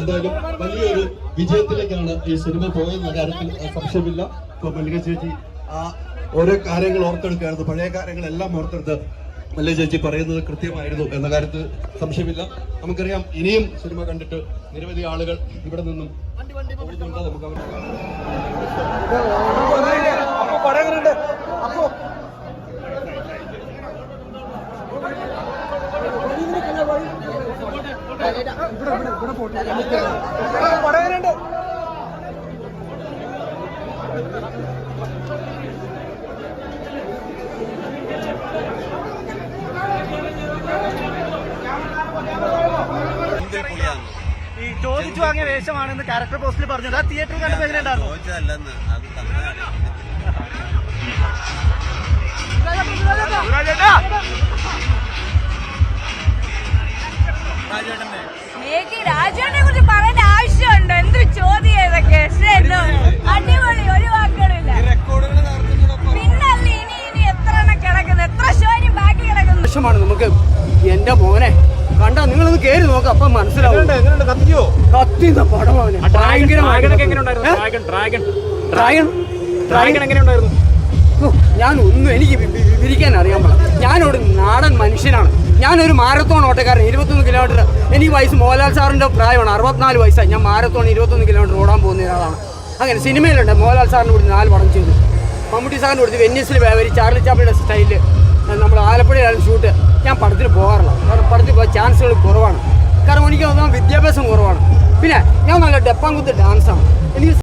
എന്തായാലും വലിയൊരു വിജയത്തിലേക്കാണ് ഈ സിനിമ പോയെന്ന കാര്യത്തിൽ സംശയമില്ല. ഇപ്പൊ മല്ലിക ചേച്ചി ഓരോ കാര്യങ്ങൾ ഓർത്തെടുക്കുകയായിരുന്നു, പഴയ കാര്യങ്ങളെല്ലാം ഓർത്തെടുത്ത് മല്ലിക ചേച്ചി പറയുന്നത് കൃത്യമായിരുന്നു എന്ന കാര്യത്തിൽ സംശയമില്ല. നമുക്കറിയാം ഇനിയും സിനിമ കണ്ടിട്ട് നിരവധി ആളുകൾ ഇവിടെ നിന്നും ഈ ചോദിച്ചു വാങ്ങിയ വേഷമാണെന്ന് ക്യാരക്ടർ പോസ്റ്റിൽ പറഞ്ഞത് ആ തിയേറ്ററിൽ കണ്ടപ്പോൾ എങ്ങനെയുണ്ടായിരുന്നു? രാജേട്ടനെ കുറിച്ച് പറയേണ്ട ആവശ്യമുണ്ടോ? എന്തൊരു ചോദ്യം ഇതൊക്കെ. അടിപൊളി, ഒരു വാക്കുകളില്ല. പിന്നല്ല ഇനി എത്ര എണ്ണം കിടക്കുന്നു, എത്ര ഷോയിന് ബാക്കി കിടക്കുന്നു. വിഷമാണ് നമുക്ക്. എന്റെ മോനെ കണ്ടാ നിങ്ങളൊന്ന് കേറി നോക്കാം, അപ്പൊ മനസ്സിലാവും. കത്തിന്ന പടമാണ്. ഞാൻ ഒന്നും എനിക്ക് വിരിക്കാൻ അറിയാൻ പാടില്ല. ഞാനൊരു നാടൻ മനുഷ്യനാണ്. ഞാനൊരു മാരത്തോൺ ഓട്ടക്കാരൻ. 21 കിലോമീറ്റർ. എനിക്ക് വയസ്സ് മോഹൻലാൽ സാറിന്റെ പ്രായമാണ്, 64 വയസ്സായി. ഞാൻ മാരത്തോൺ 21 കിലോമീറ്റർ ഓടാൻ പോകുന്ന ഒരാളാണ്. അങ്ങനെ സിനിമയിലുണ്ട്. മോഹൻലാൽ സാറിന് കൊടുത്ത് 4 പടം ചെയ്തു. മമ്മൂട്ടി സാറിന് കൊടുത്ത് വെന്നീസിൽ ഒരു ചാർലി ചാപ്ലിയുടെ സ്റ്റൈലിൽ നമ്മൾ ആലപ്പുഴയിലാണ് ഷൂട്ട്. ഞാൻ പടത്തിൽ പോകാറില്ല, കാരണം പടത്തിൽ പോകാൻ ചാൻസുകൾ കുറവാണ്. കാരണം എനിക്ക് വിദ്യാഭ്യാസം കുറവാണ്. പിന്നെ ഞാൻ നല്ല ഡെപ്പാങ്കുത്ത് ഡാൻസാണ്. എനിക്ക്